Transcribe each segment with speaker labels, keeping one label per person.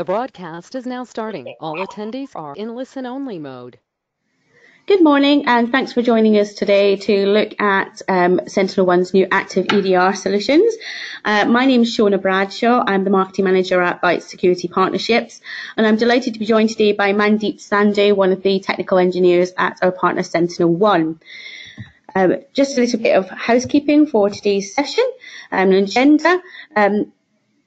Speaker 1: The broadcast is now starting. All attendees are in listen-only mode.
Speaker 2: Good morning, and thanks for joining us today to look at SentinelOne's new Active EDR solutions. My name is Shona Bradshaw. I'm the Marketing Manager at Bytes Security Partnerships, and I'm delighted to be joined today by Mandeep Sandhu, one of the technical engineers at our partner SentinelOne. Just a little bit of housekeeping for today's session and an agenda.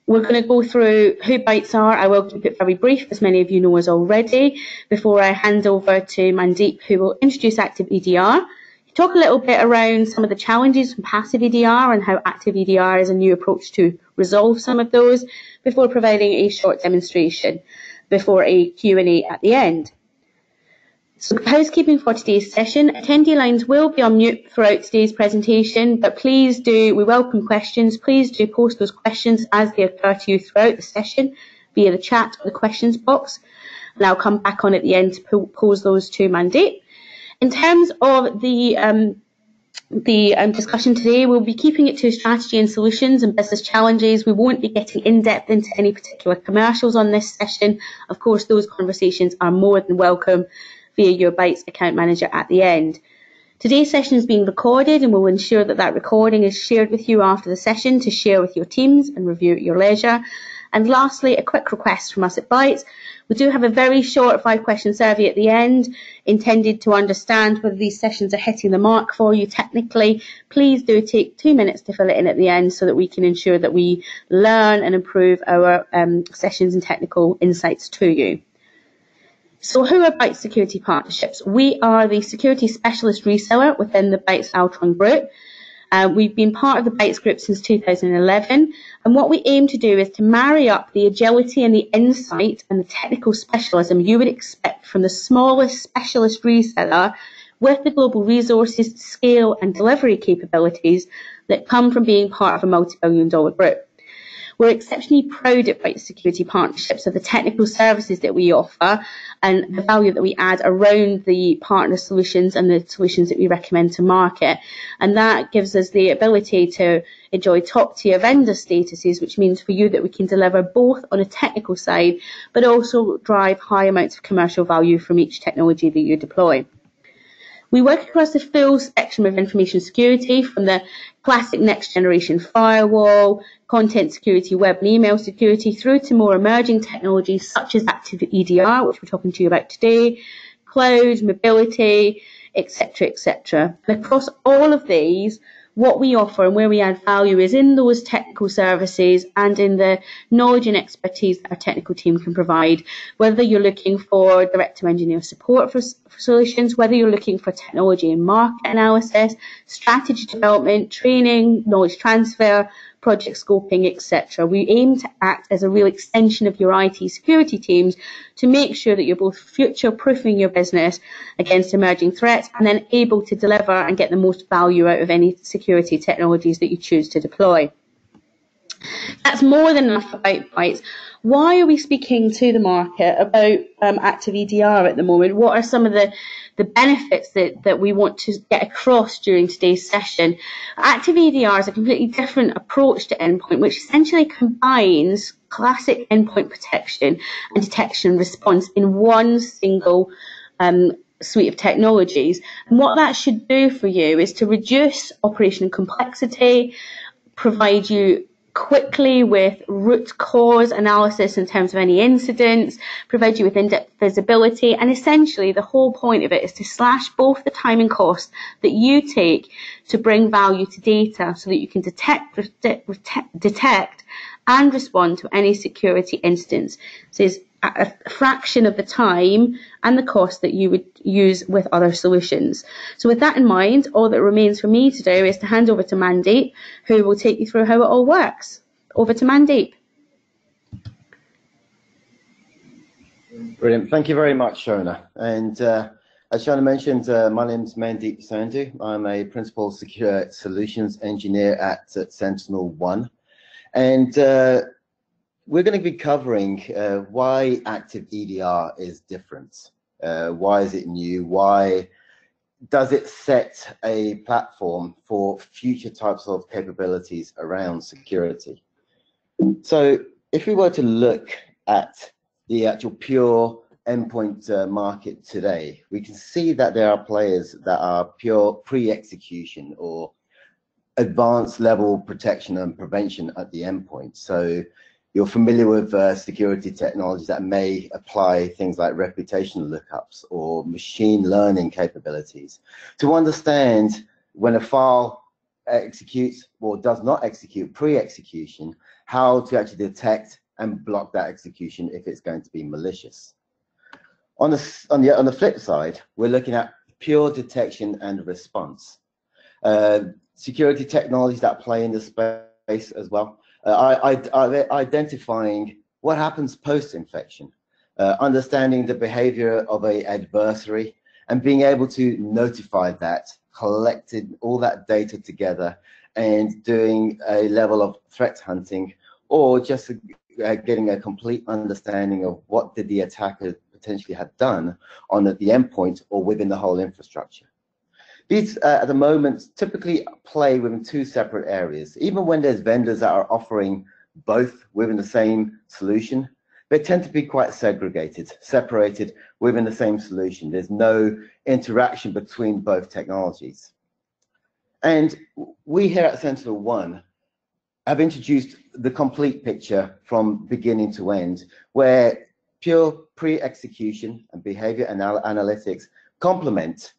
Speaker 2: We're going to go through who Bytes are. I will keep it very brief, as many of you know us already, before I hand over to Mandeep, who will introduce Active EDR, talk a little bit around some of the challenges from passive EDR and how Active EDR is a new approach to resolve some of those, before providing a short demonstration, before a Q&A at the end. So housekeeping for today's session, attendee lines will be on mute throughout today's presentation, but please do, we welcome questions, please do post those questions as they occur to you throughout the session via the chat or the questions box, and I'll come back on at the end to pose those to Mandeep. In terms of the discussion today, we'll be keeping it to strategy and solutions and business challenges. We won't be getting in-depth into any particular commercials on this session. Of course, those conversations are more than welcome via your Bytes account manager at the end. Today's session is being recorded, and we'll ensure that that recording is shared with you after the session to share with your teams and review at your leisure. And lastly, a quick request from us at Bytes. We do have a very short 5-question survey at the end, intended to understand whether these sessions are hitting the mark for you technically. Please do take 2 minutes to fill it in at the end so that we can ensure that we learn and improve our sessions and technical insights to you. So who are Bytes Security Partnerships? We are the security specialist reseller within the Bytes Altron Group. We've been part of the Bytes Group since 2011, and what we aim to do is to marry up the agility and the insight and the technical specialism you would expect from the smallest specialist reseller with the global resources, scale and delivery capabilities that come from being part of a multi-billion-dollar group. We're exceptionally proud at Bytes Security Partnerships of the technical services that we offer and the value that we add around the partner solutions and the solutions that we recommend to market. And that gives us the ability to enjoy top-tier vendor statuses, which means for you that we can deliver both on a technical side, but also drive high amounts of commercial value from each technology that you deploy. We work across the full spectrum of information security, from the classic next-generation firewall, content security, web and email security, through to more emerging technologies such as Active EDR, which we're talking to you about today, cloud, mobility, etc., etc. And across all of these, what we offer and where we add value is in those technical services and in the knowledge and expertise that our technical team can provide, whether you're looking for direct-to-engineer support for solutions, whether you're looking for technology and market analysis, strategy development, training, knowledge transfer, project scoping, etc. We aim to act as a real extension of your IT security teams to make sure that you're both future-proofing your business against emerging threats and then able to deliver and get the most value out of any security technologies that you choose to deploy. That's more than enough about Bytes. Why are we speaking to the market about Active EDR at the moment? What are some of the benefits that we want to get across during today's session? Active EDR is a completely different approach to endpoint, which essentially combines classic endpoint protection and detection and response in one single suite of technologies. And what that should do for you is to reduce operational complexity, provide you quickly with root cause analysis in terms of any incidents, provide you with in-depth visibility, and essentially the whole point of it is to slash both the time and cost that you take to bring value to data so that you can detect and respond to any security incidents. So it's a fraction of the time and the cost that you would use with other solutions. So with that in mind, all that remains for me to do is to hand over to Mandeep, who will take you through how it all works. Over to Mandeep.
Speaker 3: Brilliant. Thank you very much, Shona. And as Shona mentioned, my name is Mandeep Sandhu. I'm a Principal Secure Solutions Engineer at SentinelOne. And we're going to be covering why Active EDR is different. Why is it new? Why does it set a platform for future types of capabilities around security? So if we were to look at the actual pure endpoint market today, we can see that there are players that are pure pre-execution or advanced level protection and prevention at the endpoint. So you're familiar with security technologies that may apply things like reputation lookups or machine learning capabilities to understand when a file executes or does not execute pre-execution, how to actually detect and block that execution if it's going to be malicious. On the flip side, we're looking at pure detection and response. Security technologies that play in this space as well. Identifying what happens post-infection, understanding the behavior of an adversary, and being able to notify that, collecting all that data together, and doing a level of threat hunting, or just getting a complete understanding of what did the attacker potentially have done on the endpoint or within the whole infrastructure. These, at the moment, typically play within two separate areas. Even when there's vendors that are offering both within the same solution, they tend to be quite segregated, separated within the same solution. There's no interaction between both technologies. And we here at SentinelOne have introduced the complete picture from beginning to end, where pure pre-execution and behavior analytics complement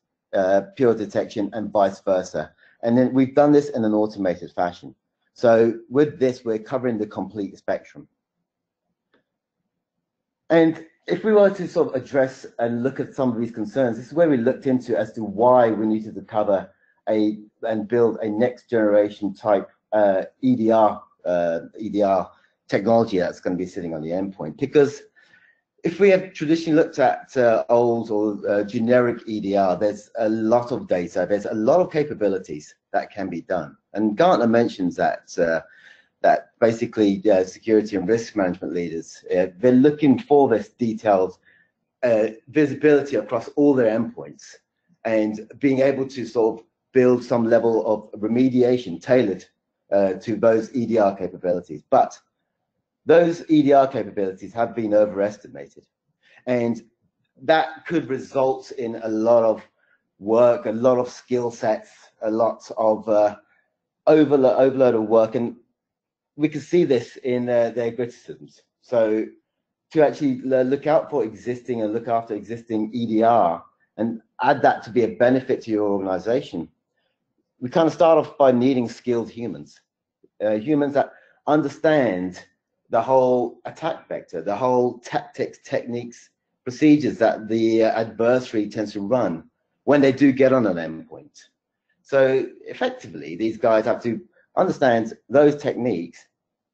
Speaker 3: pure detection and vice versa. And then we've done this in an automated fashion. So with this, we're covering the complete spectrum. And if we were to sort of address and look at some of these concerns, this is where we looked into as to why we needed to cover and build a next generation type EDR technology that's going to be sitting on the endpoint. Because if we have traditionally looked at old or generic EDR, there's a lot of data, there's a lot of capabilities that can be done. And Gartner mentions that that basically security and risk management leaders, they're looking for this detailed visibility across all their endpoints and being able to sort of build some level of remediation tailored to those EDR capabilities. But those EDR capabilities have been overestimated, and that could result in a lot of work, a lot of skill sets, a lot of overload of work, and we can see this in their criticisms. So to actually look out for existing and look after existing EDR and add that to be a benefit to your organization, we kind of start off by needing skilled humans, humans that understand the whole attack vector, the whole tactics, techniques, procedures that the adversary tends to run when they do get on an endpoint. So effectively, these guys have to understand those techniques,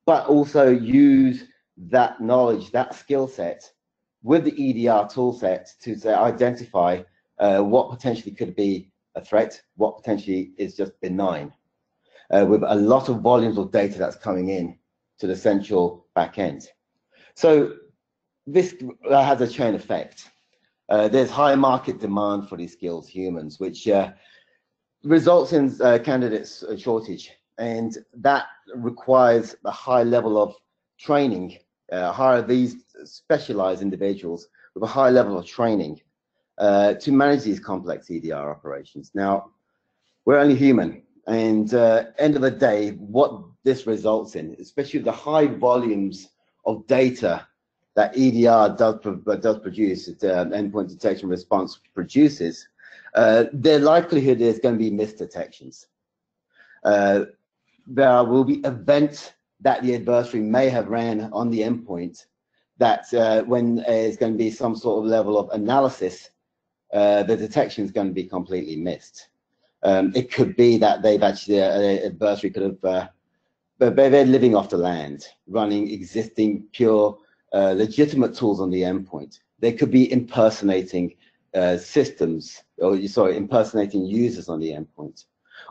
Speaker 3: but also use that knowledge, that skill set with the EDR tool set to say, identify what potentially could be a threat, what potentially is just benign, with a lot of volumes of data that's coming in to the central backend. So this has a chain effect. There's high market demand for these skilled humans, which results in candidates shortage, and that requires a high level of training. Hire these specialized individuals with a high level of training to manage these complex EDR operations. Now, we're only human, and end of the day, what this results in, especially the high volumes of data that EDR does produce, endpoint detection and response produces, the likelihood is going to be missed detections. There will be events that the adversary may have ran on the endpoint that when there's going to be some sort of level of analysis, the detection is going to be completely missed. It could be that they've actually, an adversary could have, they're living off the land, running existing pure legitimate tools on the endpoint. They could be impersonating systems, or sorry, impersonating users on the endpoint.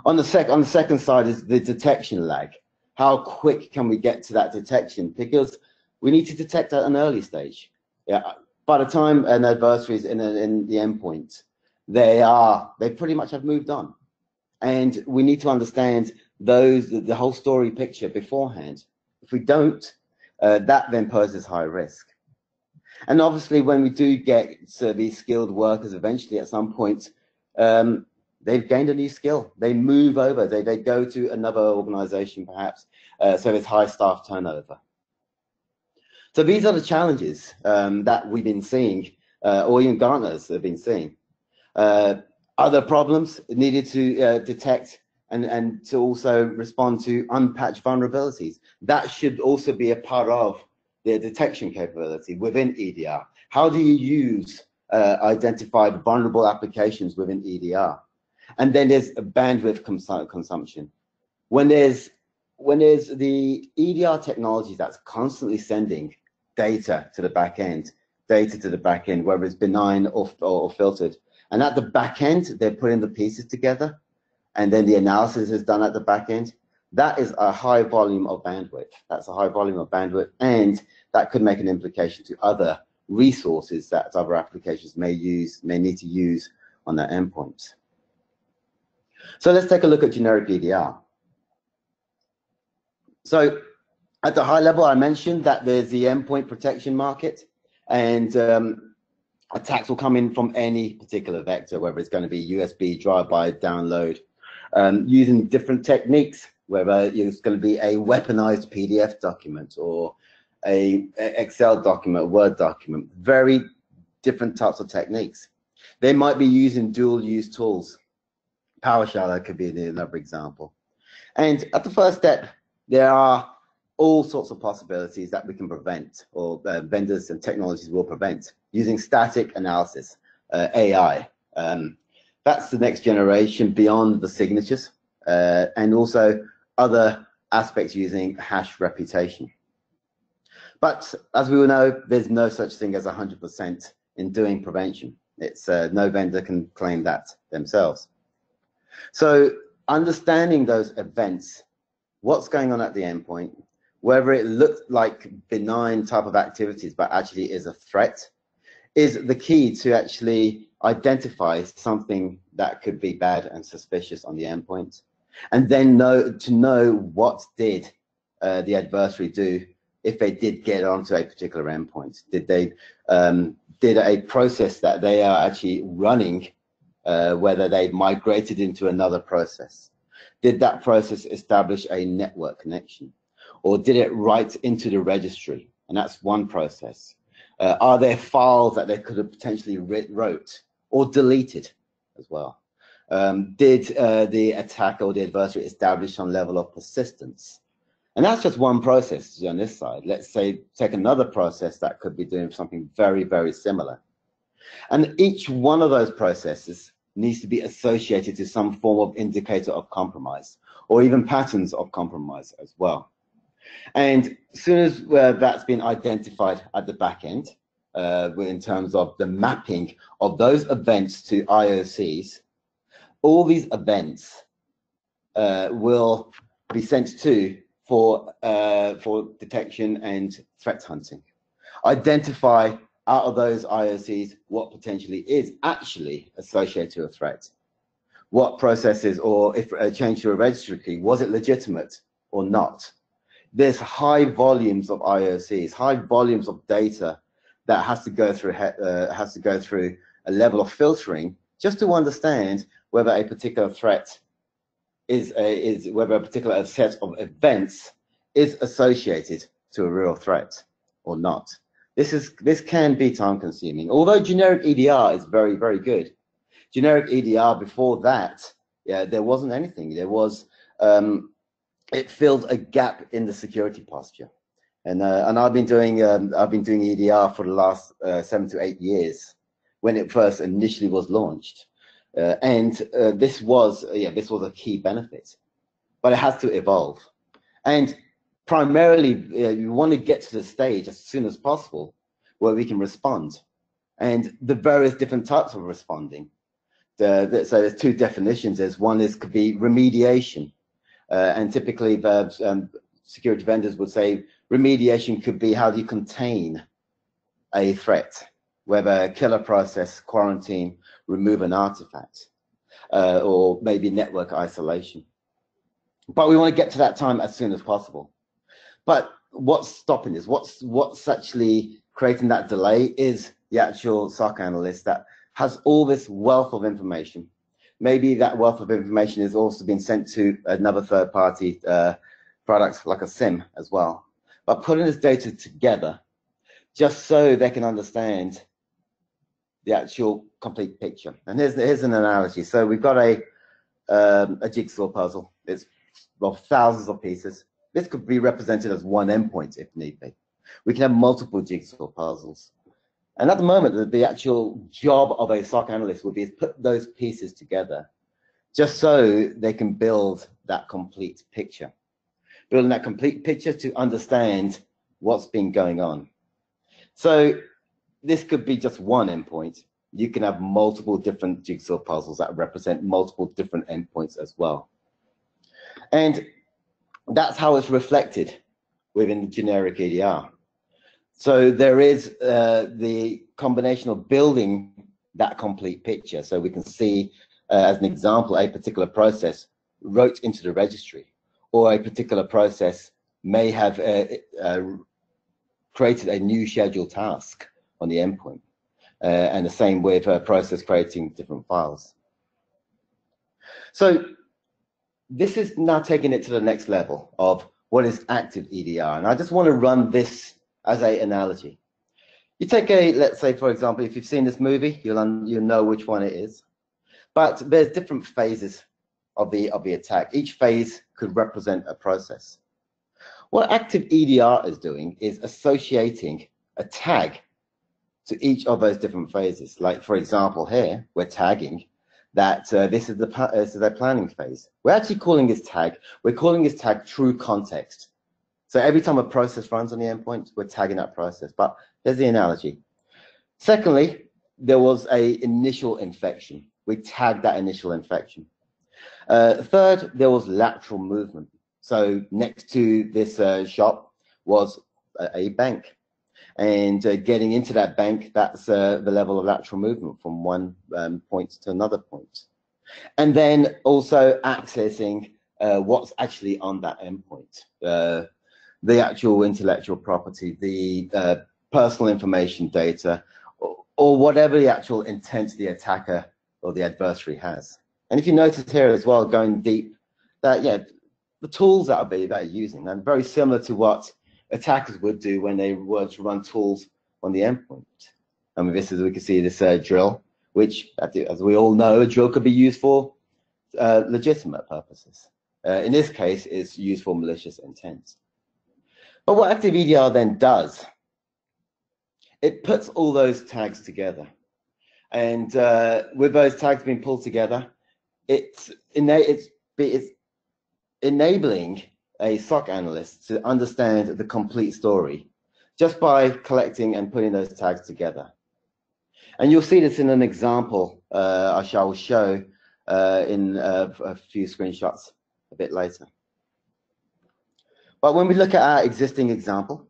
Speaker 3: On the second side is the detection lag. How quick can we get to that detection? Because we need to detect at an early stage. Yeah, by the time an adversary is in the endpoint, they pretty much have moved on, and we need to understand the whole story picture beforehand. If we don't, that then poses high risk. And obviously, when we do get these skilled workers, eventually at some point, they've gained a new skill. They move over. They go to another organization, perhaps. So there's high staff turnover. So these are the challenges that we've been seeing, or even Gartners have been seeing. Other problems needed to detect and to also respond to unpatched vulnerabilities. That should also be a part of the detection capability within EDR. How do you use identified vulnerable applications within EDR? And then there's a bandwidth consumption. When there's the EDR technology that's constantly sending data to the back end, whether it's benign or filtered, and at the back end, they're putting the pieces together, and then the analysis is done at the back end. That is a high volume of bandwidth. That's a high volume of bandwidth, and that could make an implication to other resources that other applications may need to use on their endpoints. So let's take a look at generic EDR. So at the high level, I mentioned that there's the endpoint protection market, and attacks will come in from any particular vector, whether it's going to be USB, drive-by, download, using different techniques, whether it's going to be a weaponized PDF document or a Excel document, Word document, very different types of techniques. They might be using dual-use tools. PowerShell could be another example. And at the first step, there are all sorts of possibilities that we can prevent, or vendors and technologies will prevent, using static analysis, AI. That's the next generation beyond the signatures, and also other aspects using hash reputation. But as we all know, there's no such thing as 100% in doing prevention. It's no vendor can claim that themselves. So understanding those events, what's going on at the endpoint, whether it looks like benign type of activities but actually is a threat, is the key to actually identify something that could be bad and suspicious on the endpoint, and then know what did the adversary do if they did get onto a particular endpoint. Did they did a process that they are actually running, whether they migrated into another process? Did that process establish a network connection? Or did it write into the registry? And that's one process. Are there files that they could have potentially wrote or deleted as well? Did the attacker or the adversary establish some level of persistence? And that's just one process on this side. Let's say take another process that could be doing something very, very similar. And each one of those processes needs to be associated to some form of indicator of compromise, or even patterns of compromise as well. And as soon as that's been identified at the back end, in terms of the mapping of those events to IOCs, all these events will be sent to for detection and threat hunting. Identify out of those IOCs what potentially is actually associated to a threat. What processes, or if a change to a registry key, was it legitimate or not? There's high volumes of IOCs, high volumes of data that has to go through a level of filtering just to understand whether a particular threat whether a particular set of events is associated to a real threat or not. This can be time consuming. Although generic EDR is very, very good. Generic EDR before that, yeah, there wasn't anything. There was it filled a gap in the security posture, and I've been doing EDR for the last 7 to 8 years when it first initially was launched, and this was a key benefit, but it has to evolve, and primarily you want to get to the stage as soon as possible where we can respond, and the various different types of responding. So there's two definitions. One could be remediation. And typically, security vendors would say remediation could be how do you contain a threat, whether killer process, quarantine, remove an artifact, or maybe network isolation. But we want to get to that time as soon as possible. But what's stopping this? What's actually creating that delay is the actual SOC analyst that has all this wealth of information. Maybe that wealth of information is also being sent to another third-party product like a SIM as well. But putting this data together just so they can understand the actual complete picture. And here's an analogy. So we've got a jigsaw puzzle. It's of thousands of pieces. This could be represented as one endpoint if need be. We can have multiple jigsaw puzzles. And at the moment, the actual job of a SOC analyst would be to put those pieces together just so they can build that complete picture. Building that complete picture to understand what's been going on. So this could be just one endpoint. You can have multiple different jigsaw puzzles that represent multiple different endpoints as well. And that's how it's reflected within the generic EDR. So there is the combination of building that complete picture. So we can see, as an example, a particular process wrote into the registry, or a particular process may have created a new scheduled task on the endpoint. And the same with a process creating different files. So this is now taking it to the next level of what is active EDR. And I just want to run this as an analogy. You take let's say, for example, if you've seen this movie, you'll know which one it is. But there's different phases of the attack. Each phase could represent a process. What active EDR is doing is associating a tag to each of those different phases. Like, for example, here, we're tagging that this is the planning phase. We're actually calling this tag true context. So every time a process runs on the endpoint, we're tagging that process. But there's the analogy. Secondly, there was an initial infection. We tagged that initial infection. Third, there was lateral movement. So next to this shop was a bank. And getting into that bank, that's the level of lateral movement from one point to another point. And then also accessing what's actually on that endpoint. The actual intellectual property, the personal information data, or whatever the actual intent the attacker or the adversary has. And if you notice here as well, going deep, that the tools that are using are very similar to what attackers would do when they were to run tools on the endpoint. I mean, we can see this drill, which, as we all know, a drill could be used for legitimate purposes. In this case, it's used for malicious intent. But what Active EDR then does, it puts all those tags together. And with those tags being pulled together, it's enabling a SOC analyst to understand the complete story just by collecting and putting those tags together. And you'll see this in an example I shall show in a few screenshots a bit later. But when we look at our existing example,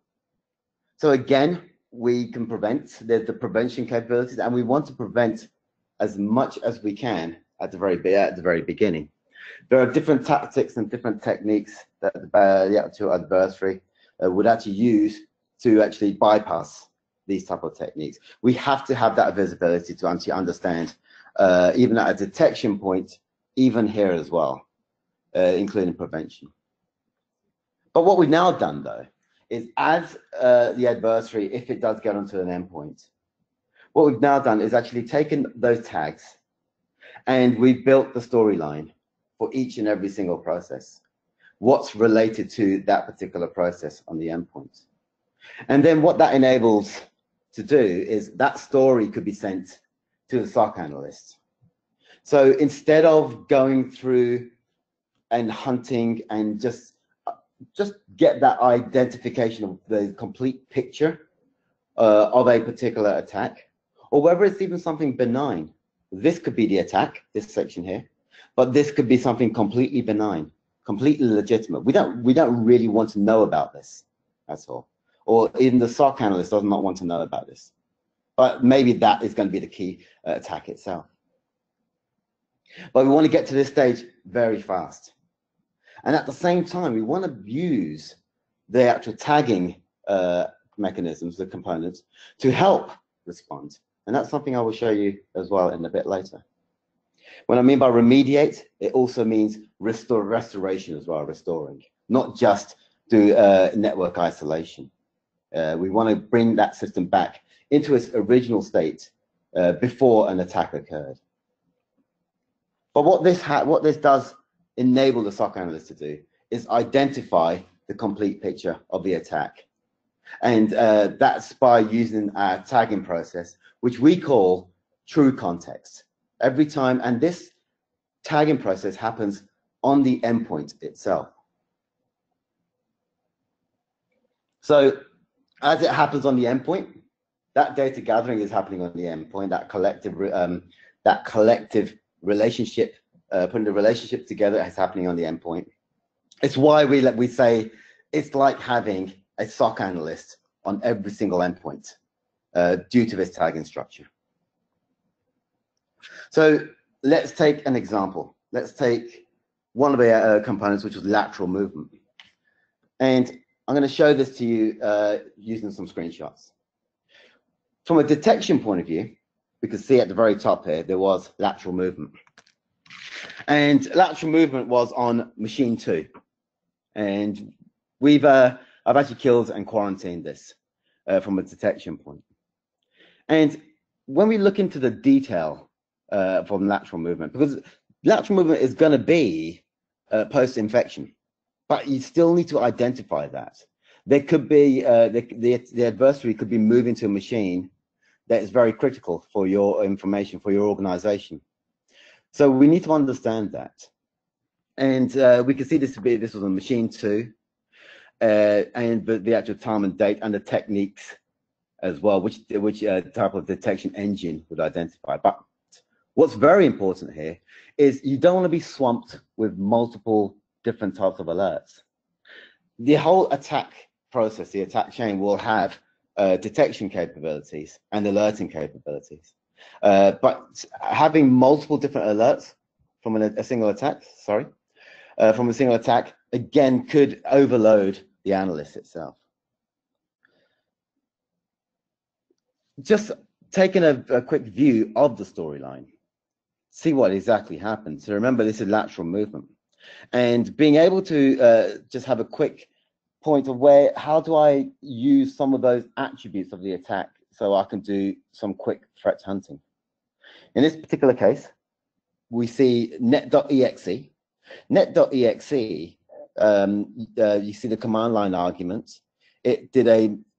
Speaker 3: so again, we can prevent, there's the prevention capabilities, and we want to prevent as much as we can at the very beginning. There are different tactics and different techniques that the actual adversary would actually use to actually bypass these type of techniques. We have to have that visibility to actually understand, even at a detection point, even here as well, including prevention. But what we've now done, though, is as the adversary, if it does get onto an endpoint, what we've now done is actually taken those tags and we've built the storyline for each and every single process. What's related to that particular process on the endpoint. And then what that enables to do is that story could be sent to the SOC analyst. So instead of going through and hunting and just get that identification of the complete picture of a particular attack, or whether it's even something benign. This could be the attack, this section here, but this could be something completely benign, completely legitimate. We don't really want to know about this, that's all. Or even the SOC analyst does not want to know about this. But maybe that is going to be the key attack itself. But we want to get to this stage very fast. And at the same time, we want to use the actual tagging mechanisms, the components, to help respond. And that's something I will show you as well in a bit later. When I mean by remediate, it also means restoration as well, restoring, not just do network isolation. We want to bring that system back into its original state before an attack occurred. But what this does enable the SOC analyst to do is identify the complete picture of the attack. And that's by using our tagging process, which we call true context. Every time, and this tagging process happens on the endpoint itself. So as it happens on the endpoint, that data gathering is happening on the endpoint, that collective relationship, putting the relationship together is happening on the endpoint. It's why we say it's like having a SOC analyst on every single endpoint due to this tagging structure. So let's take an example. Let's take one of the components, which was lateral movement. And I'm going to show this to you using some screenshots. From a detection point of view, we can see at the very top here, there was lateral movement. And lateral movement was on machine 2. And I've actually killed and quarantined this from a detection point. And when we look into the detail from lateral movement, because lateral movement is going to be post-infection, but you still need to identify that. There could be, the adversary could be moving to a machine that is very critical for your information, for your organization. So we need to understand that. And we can see this was on machine 2, and the actual time and date and the techniques as well, which type of detection engine would identify. But what's very important here is you don't want to be swamped with multiple different types of alerts. The whole attack process, the attack chain, will have detection capabilities and alerting capabilities. But having multiple different alerts from a single attack, again, could overload the analyst itself. Just taking a quick view of the storyline, see what exactly happened. So remember, this is lateral movement. And being able to just have a quick point of how do I use some of those attributes of the attack so I can do some quick threat hunting. In this particular case, we see net.exe. Net.exe, you see the command line arguments. It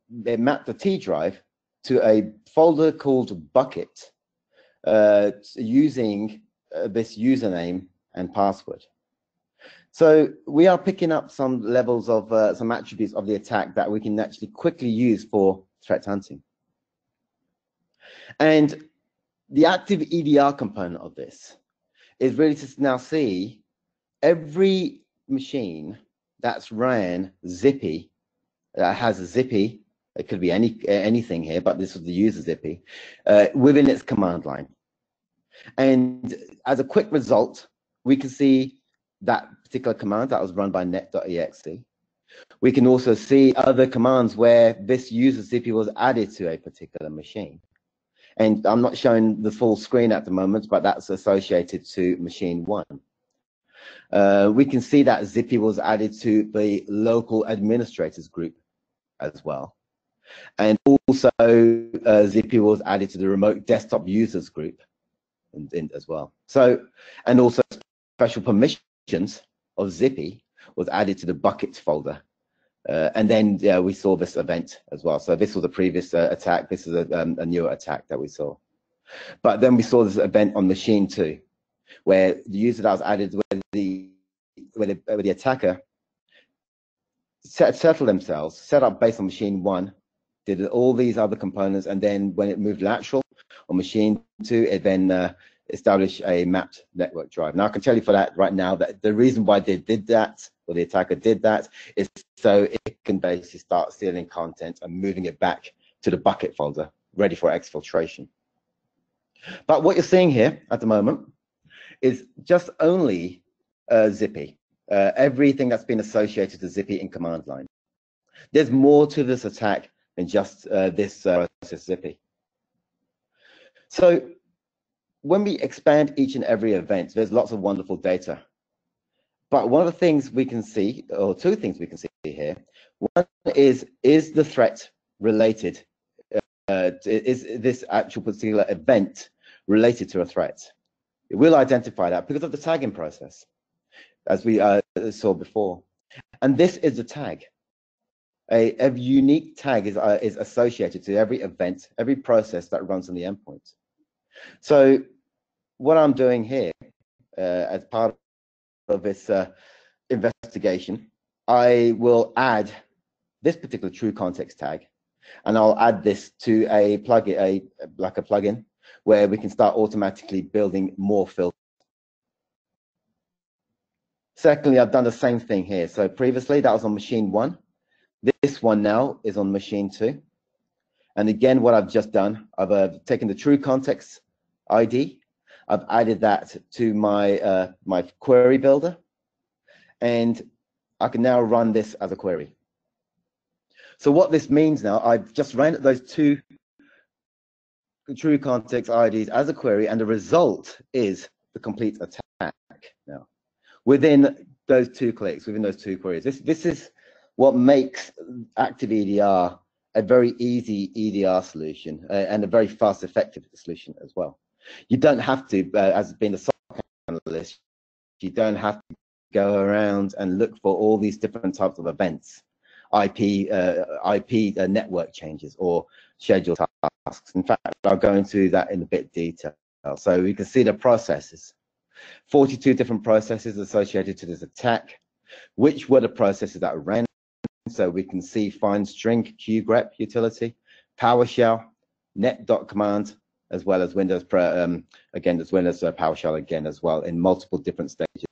Speaker 3: mapped the T drive to a folder called bucket using this username and password. So we are picking up some levels of some attributes of the attack that we can actually quickly use for threat hunting. And the active EDR component of this is really to now see every machine that's ran Zippy, that has a Zippy, it could be anything here, but this was the user Zippy, within its command line. And as a quick result, we can see that particular command that was run by net.exe. We can also see other commands where this user Zippy was added to a particular machine. And I'm not showing the full screen at the moment, but that's associated to machine 1. We can see that Zippy was added to the local administrators group as well. And also Zippy was added to the remote desktop users group as well. So, and also special permissions of Zippy was added to the buckets folder. And then we saw this event as well. So this was a previous attack. This is a newer attack that we saw. But then we saw this event on machine 2, where the user that was added, where the attacker settled themselves, set up based on machine 1, did all these other components, and then when it moved lateral on machine 2, it then established a mapped network drive. Now I can tell you for that right now that the reason why they did that, or the attacker did that, is so it can basically start stealing content and moving it back to the bucket folder, ready for exfiltration. But what you're seeing here at the moment is just only Zippy, everything that's been associated to Zippy in command line. There's more to this attack in just this process zippy. So when we expand each and every event, there's lots of wonderful data. But one of the things we can see, or two things we can see here, one is the threat related? Is this actual particular event related to a threat? It will identify that because of the tagging process, as we saw before. And this is the tag. A unique tag is associated to every event, every process that runs on the endpoint. So what I'm doing here as part of this investigation, I will add this particular true context tag, and I'll add this to a plugin, like a plugin, where we can start automatically building more filters. Secondly, I've done the same thing here. So previously that was on machine 1. This one now is on machine 2. And again, what I've just done, I've taken the true context ID, I've added that to my my query builder, and I can now run this as a query. So what this means now, I've just ran those two true context IDs as a query, and the result is the complete attack now within those 2 clicks, within those 2 queries. This is what makes Active EDR a very easy EDR solution and a very fast, effective solution as well. You don't have to, as being a SOC analyst, you don't have to go around and look for all these different types of events, IP network changes or scheduled tasks. In fact, I'll go into that in a bit detail. So we can see the processes, 42 different processes associated to this attack, which were the processes that ran. So we can see find string, qgrep utility, PowerShell, net.command, as well as Windows again, there's Windows PowerShell again as well in multiple different stages.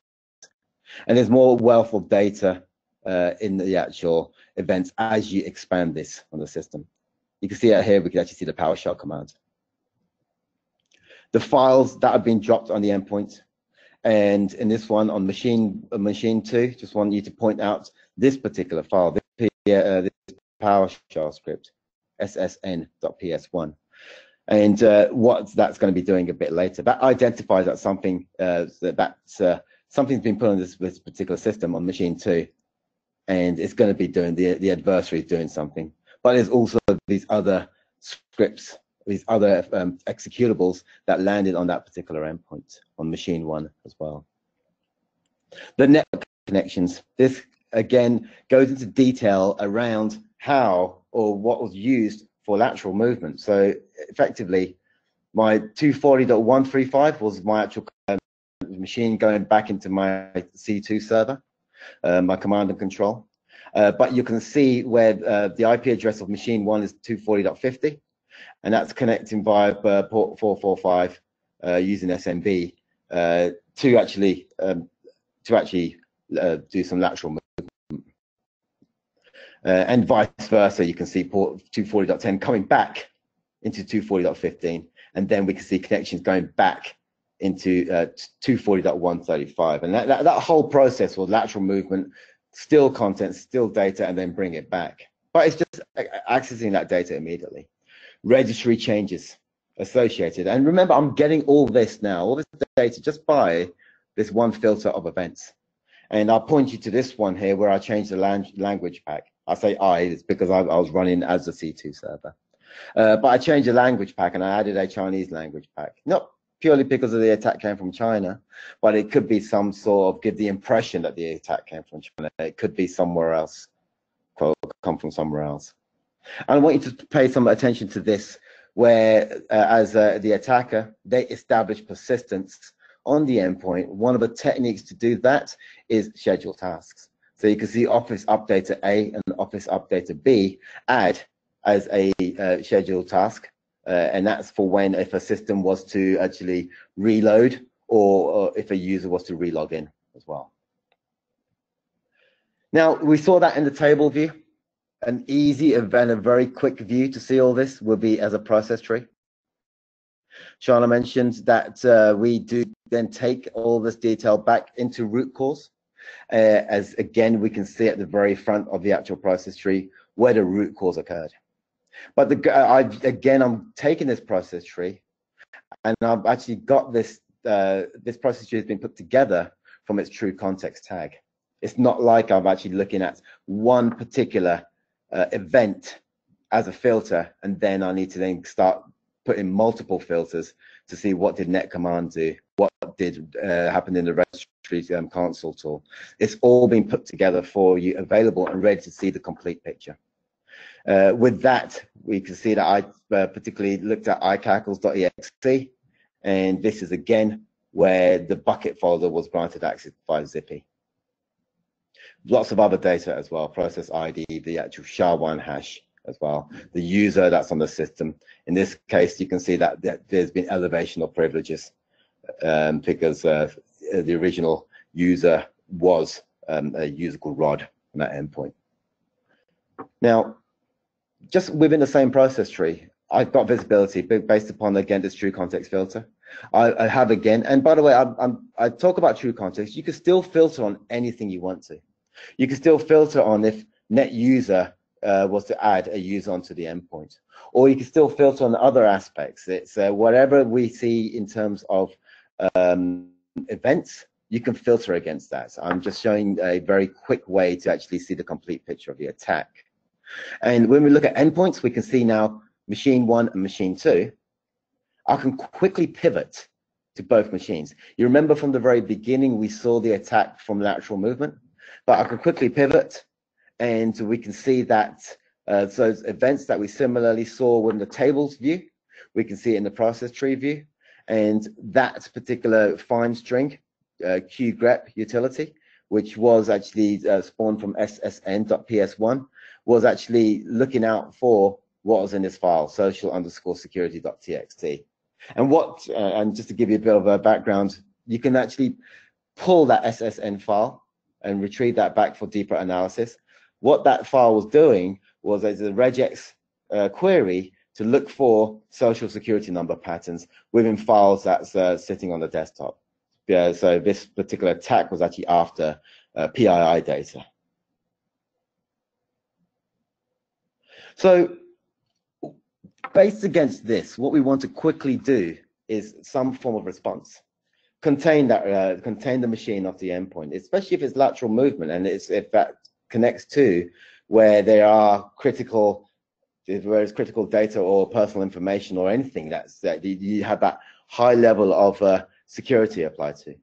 Speaker 3: And there's more wealth of data in the actual events as you expand this on the system. You can see it here, we can actually see the PowerShell command. The files that have been dropped on the endpoint, and in this one on machine 2, just want you to point out this particular file, this PowerShell script, ssn.ps1. And what that's going to be doing a bit later, that identifies that something something's been put on this particular system on machine 2, and it's going to be doing the adversary is doing something. But there's also these other scripts, these other executables that landed on that particular endpoint on machine 1 as well. The network connections. This again goes into detail around how or what was used for lateral movement. So effectively, my 240.135 was my actual machine going back into my C2 server, my command and control. But you can see where the IP address of machine 1 is 240.50, and that's connecting via port 445 using SMB to actually do some lateral movement. And vice versa, you can see port 240.10 coming back into 240.15, and then we can see connections going back into 240.135, and that whole process was lateral movement, still content, still data, and then bring it back. But it's just accessing that data immediately. Registry changes associated, and remember, I'm getting all this now, all this data just by this one filter of events. And I'll point you to this one here where I changed the language pack. I say it's because I was running as a C2 server. But I changed the language pack and I added a Chinese language pack. Not purely because of the attack came from China, but it could be some sort of give the impression that the attack came from China. It could be somewhere else, come from somewhere else. And I want you to pay some attention to this, where as the attacker, they establish persistence on the endpoint. One of the techniques to do that is schedule tasks. So you can see Office Updater A and Office Updater B add as a scheduled task, and that's for when if a system was to actually reload or if a user was to relog in as well. Now, we saw that in the table view. An easy and a very quick view to see all this will be as a process tree. Shana mentioned that we do then take all this detail back into root cause, as again we can see at the very front of the actual process tree where the root cause occurred. But I'm taking this process tree, and I've actually got this this process tree has been put together from its true context tag. It's not like I'm actually looking at one particular event as a filter, and then I need to then start putting multiple filters to see what did net command do, what did happen in the registry console tool. It's all been put together for you, available and ready to see the complete picture. With that, we can see that I particularly looked at icackles.exe, and this is again where the bucket folder was granted access by Zippy. Lots of other data as well, process ID, the actual SHA-1 hash as well, the user that's on the system. In this case, you can see that there's been elevation of privileges because the original user was a user called Rod on that endpoint. Now, just within the same process tree, I've got visibility based upon, again, this true context filter. I have again, and by the way, I talk about true context. You can still filter on anything you want to. You can still filter on if net user was to add a user onto the endpoint, or you can still filter on other aspects. It's whatever we see in terms of events, you can filter against that. So I'm just showing a very quick way to actually see the complete picture of the attack. And when we look at endpoints, we can see now machine 1 and machine 2. I can quickly pivot to both machines. You remember from the very beginning, we saw the attack from lateral movement, but I can quickly pivot, and we can see that those events that we similarly saw in the tables view, we can see it in the process tree view, and that particular fine string qgrep utility, which was actually spawned from ssn.ps1, was actually looking out for what was in this file, social_security.txt. And just to give you a bit of a background, you can actually pull that SSN file and retrieve that back for deeper analysis. What that file was doing was as a regex query to look for social security number patterns within files that's sitting on the desktop. Yeah, so this particular attack was actually after PII data. So based against this, what we want to quickly do is some form of response. Contain the machine of the endpoint, especially if it's lateral movement and if that connects to where there are critical data or personal information or anything that you have that high level of security applied to.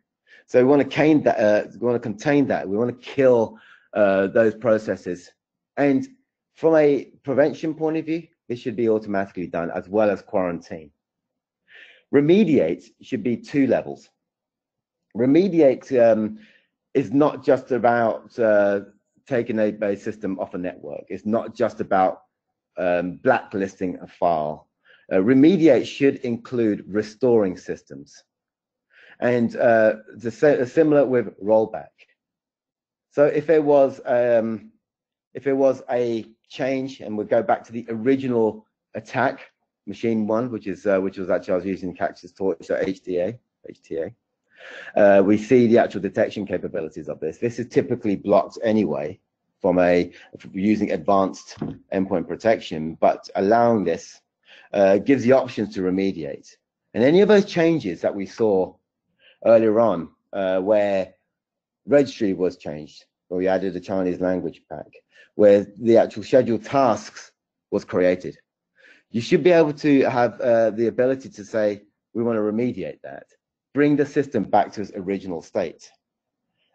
Speaker 3: So we want to contain that. We want to kill those processes. And from a prevention point of view, this should be automatically done, as well as quarantine. Remediate should be 2 levels. Remediate is not just about taking a system off a network. It's not just about blacklisting a file. Remediate should include restoring systems, and similar with rollback. So if it was a change, and we'll go back to the original attack, machine 1, which was actually I was using Cactus Torch, so HTA. We see the actual detection capabilities of this. This is typically blocked anyway from using advanced endpoint protection, but allowing this gives the options to remediate. And any of those changes that we saw earlier on, where registry was changed, where we added a Chinese language pack, where the actual scheduled tasks was created, you should be able to have the ability to say, we want to remediate that, bring the system back to its original state.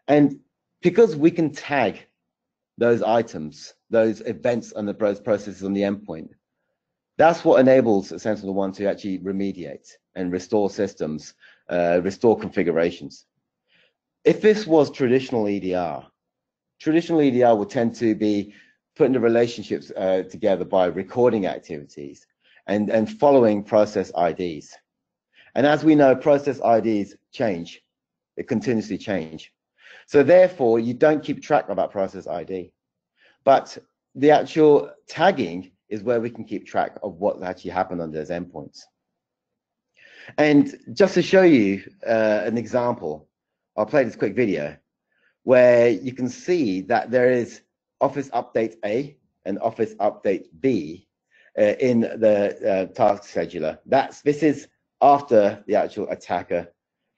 Speaker 3: And because we can tag those items, those events and those processes on the endpoint, that's what enables SentinelOne to actually remediate and restore systems, restore configurations. If this was traditional EDR would tend to be putting the relationships together by recording activities and following process IDs. And as we know, process IDs change. They continuously change. So therefore, you don't keep track of that process ID. But the actual tagging is where we can keep track of what actually happened on those endpoints. And just to show you an example, I'll play this quick video where you can see that there is Office Update A and Office Update B, in the task scheduler. This is after the actual attacker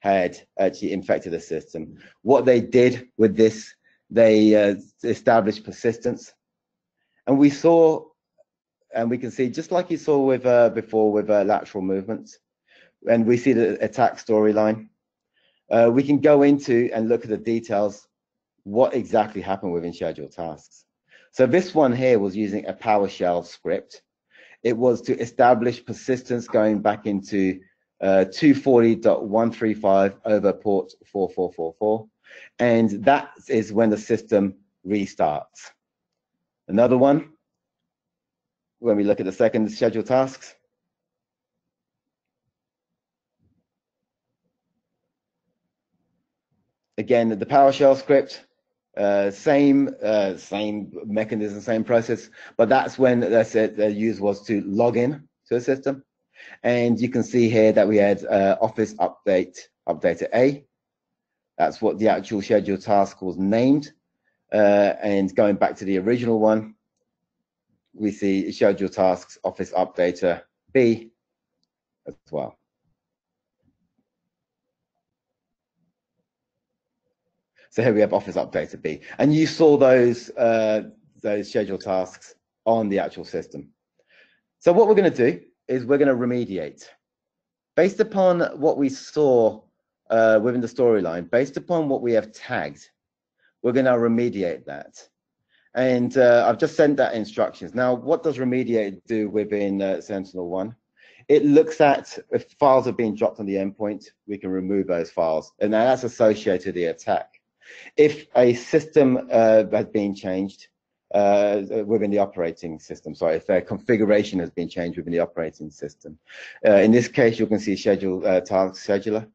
Speaker 3: had actually infected the system. What they did with this, they established persistence, and we saw, and we can see, just like you saw with before with lateral movements, and we see the attack storyline. We can go into and look at the details, what exactly happened within scheduled tasks. So this one here was using a PowerShell script. It was to establish persistence going back into 240.135 over port 4444, and that is when the system restarts. Another one, when we look at the second scheduled tasks, again, the PowerShell script, same mechanism, same process, but that's when the use was to log in to a system. And you can see here that we had Office updater A. That's what the actual scheduled task was named. And going back to the original one, we see scheduled tasks Office updater B as well. So here we have Office updater B, and you saw those scheduled tasks on the actual system. So what we're going to do is we're going to remediate based upon what we saw within the storyline, based upon what we have tagged. We're going to remediate that, and I've just sent that instructions. Now, what does remediate do within SentinelOne? It looks at if files are being dropped on the endpoint, we can remove those files, and that's associated with the attack. If a system has been changed within the operating system, sorry, if their configuration has been changed within the operating system, in this case, you can see schedule task scheduler,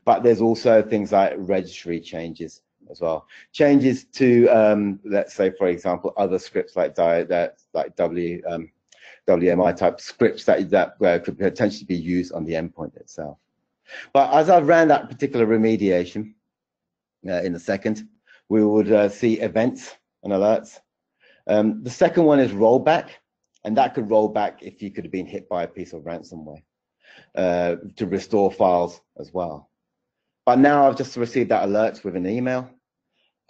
Speaker 3: but there's also things like registry changes as well. Changes to, let's say, for example, other scripts like WMI type scripts that could potentially be used on the endpoint itself. But as I ran that particular remediation, in a second, we would see events and alerts. The second one is rollback, and that could roll back if you could have been hit by a piece of ransomware to restore files as well. But now I've just received that alert with an email,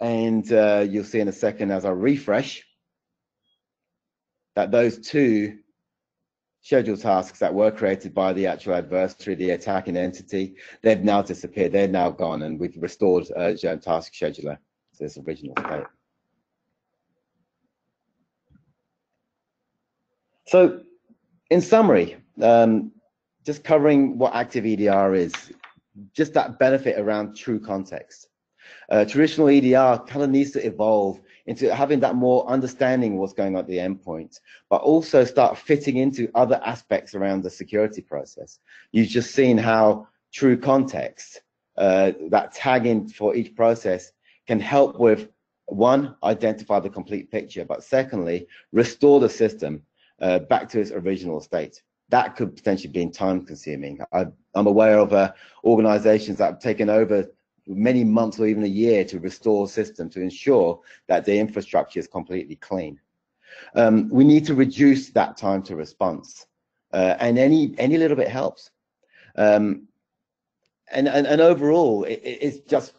Speaker 3: and you'll see in a second as I refresh that those two scheduled tasks that were created by the actual adversary, the attacking entity, they've now disappeared. They're now gone, and we've restored task scheduler to its original state. So, in summary, just covering what ActiveEDR is, just that benefit around true context. Traditional EDR kind of needs to evolve into having that more understanding of what's going on at the endpoint, but also start fitting into other aspects around the security process. You've just seen how true context, that tagging for each process, can help with, one, identify the complete picture, but secondly, restore the system back to its original state. That could potentially be time consuming. I'm aware of organizations that have taken over many months or even a year to restore a system to ensure that the infrastructure is completely clean. We need to reduce that time to response, and any little bit helps. And overall, it's just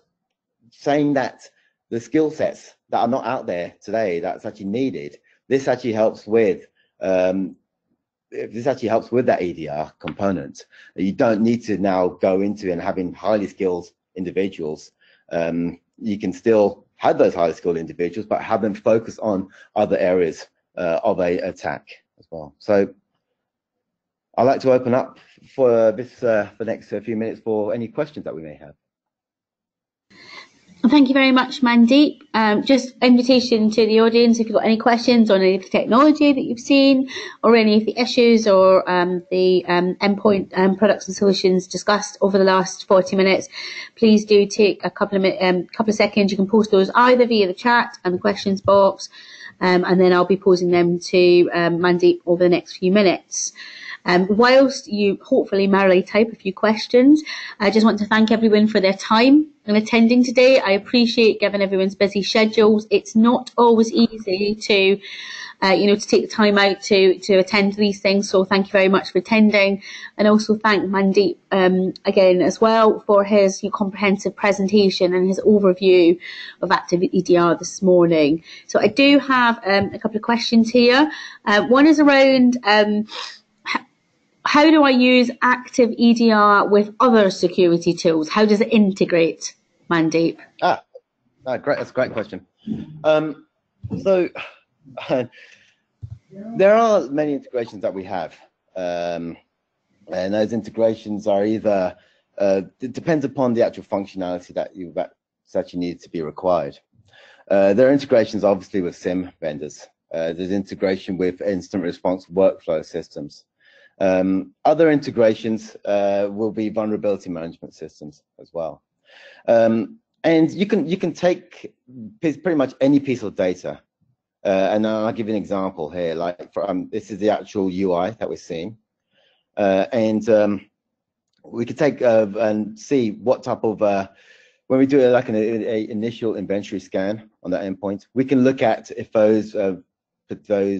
Speaker 3: saying that the skill sets that are not out there today that's actually needed, this actually helps with that EDR component. You don't need to now go into and having highly skilled individuals. You can still have those highly skilled individuals, but have them focus on other areas of a attack as well. So I'd like to open up for this for the next few minutes for any questions that we may have.
Speaker 2: Thank you very much, Mandeep. Just invitation to the audience, if you've got any questions on any of the technology that you've seen, or any of the issues or the endpoint products and solutions discussed over the last 40 minutes, please do take a couple of seconds. You can post those either via the chat and the questions box, and then I'll be posing them to Mandeep over the next few minutes. Whilst you hopefully merrily type a few questions, I just want to thank everyone for their time and attending today. I appreciate, given everyone's busy schedules, it's not always easy to to take the time out to attend these things. So thank you very much for attending, and also thank Mandeep again as well for his comprehensive presentation and his overview of Active EDR this morning. So I do have a couple of questions here. One is around how do I use Active EDR with other security tools? How does it integrate, Mandeep?
Speaker 3: Great. That's a great question. So there are many integrations that we have, and those integrations are either it depends upon the actual functionality that you need to be required. There are integrations obviously with SIEM vendors. There's integration with instant response workflow systems. Other integrations will be vulnerability management systems as well. And you can take pretty much any piece of data, and I'll give you an example here. Like this is the actual UI that we're seeing, and we could take and see what type of when we do like an initial inventory scan on that endpoint, we can look at if those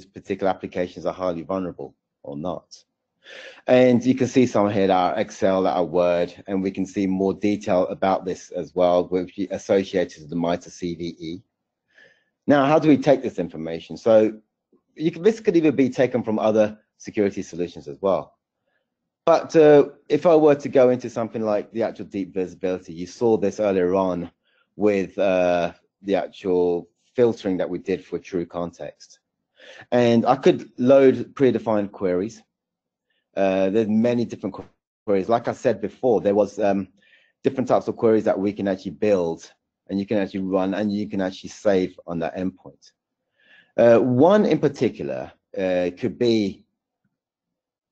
Speaker 3: particular applications are highly vulnerable or not. And you can see some here that are Excel, that are Word, and we can see more detail about this as well, which is associated with the MITRE CVE. Now, how do we take this information? So this could even be taken from other security solutions as well. But if I were to go into something like the actual deep visibility, you saw this earlier on with the actual filtering that we did for true context. And I could load predefined queries. There's many different queries. Like I said before, there was different types of queries that we can actually build, and you can actually run, and you can actually save on that endpoint. One in particular could be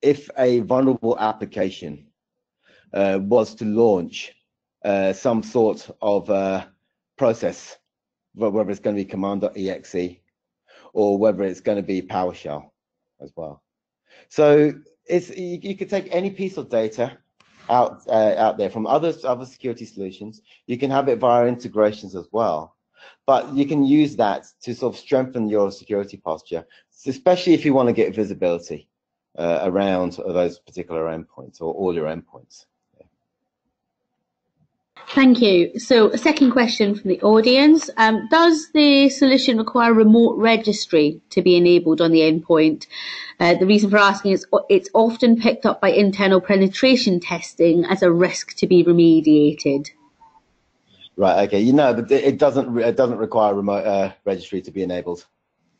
Speaker 3: if a vulnerable application was to launch some sort of process, whether it's going to be command.exe or whether it's going to be PowerShell as well. So you could take any piece of data out there from other security solutions. You can have it via integrations as well, but you can use that to sort of strengthen your security posture, especially if you want to get visibility around those particular endpoints or all your endpoints.
Speaker 2: Thank you. So a second question from the audience. Does the solution require remote registry to be enabled on the endpoint? The reason for asking is it's often picked up by internal penetration testing as a risk to be remediated.
Speaker 3: Right, okay, but it doesn't require remote registry to be enabled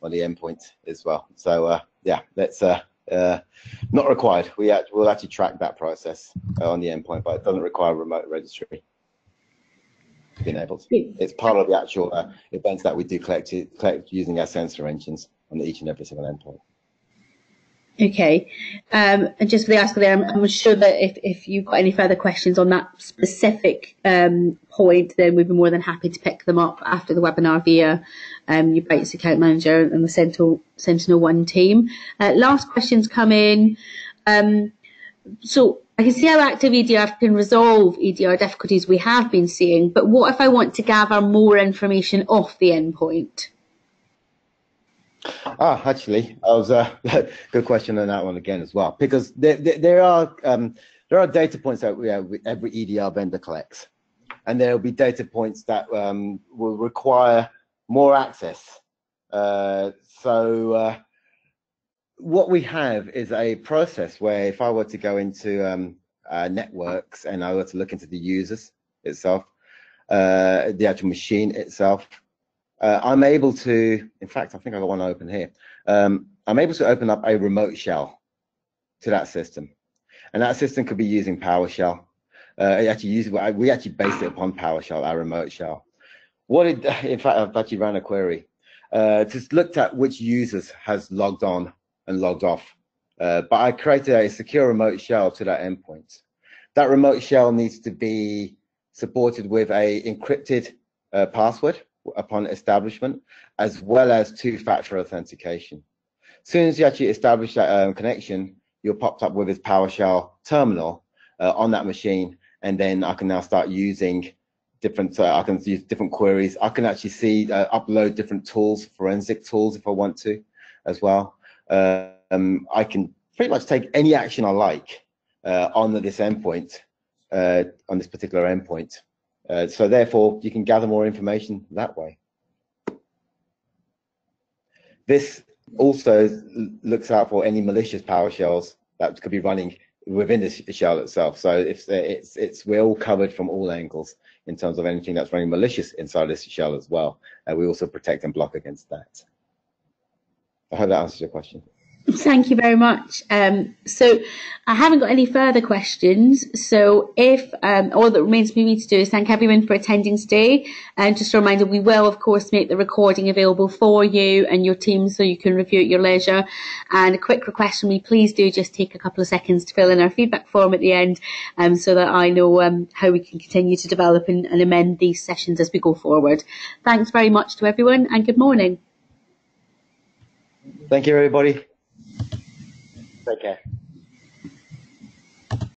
Speaker 3: on the endpoint as well. So yeah, that's not required. We'll actually track that process on the endpoint, but it doesn't require remote registry to be enabled. It's part of the actual events that we do collect using our sensor engines on each and every single endpoint.
Speaker 2: Okay, and just for the asker there, I'm sure that if you've got any further questions on that specific point, then we'd be more than happy to pick them up after the webinar via your Bytes account manager and the SentinelOne team. Last questions come in. So I can see how Active EDR can resolve EDR difficulties we have been seeing, but what if I want to gather more information off the endpoint?
Speaker 3: Actually, I was good question on that one again as well, because there are data points that every EDR vendor collects, and there will be data points that will require more access. So what we have is a process where if I were to go into networks and I were to look into the users itself, the actual machine itself, I'm able to, in fact, I think I've got one open here. I'm able to open up a remote shell to that system. And that system could be using PowerShell. We actually based it upon PowerShell, our remote shell. In fact, I've actually ran a query. Just looked at which users has logged on and logged off. But I created a secure remote shell to that endpoint. That remote shell needs to be supported with a encrypted password upon establishment, as well as two-factor authentication. As soon as you actually establish that connection, you're popped up with this PowerShell terminal on that machine, and then I can now start using different. I can use different queries. I can actually see upload different tools, forensic tools, if I want to. as well. I can pretty much take any action I like on this endpoint, on this particular endpoint. So therefore, you can gather more information that way. This also looks out for any malicious PowerShells that could be running within the shell itself. So we're all covered from all angles in terms of anything that's running malicious inside this shell as well. And we also protect and block against that. I hope that answers your question.
Speaker 2: Thank you very much. So I haven't got any further questions. So if all that remains for me to do is thank everyone for attending today. And just a reminder, we will, of course, make the recording available for you and your team so you can review at your leisure. And a quick request from me, please do just take a couple of seconds to fill in our feedback form at the end so that I know how we can continue to develop and amend these sessions as we go forward. Thanks very much to everyone and good morning.
Speaker 3: Thank you, everybody. Take care.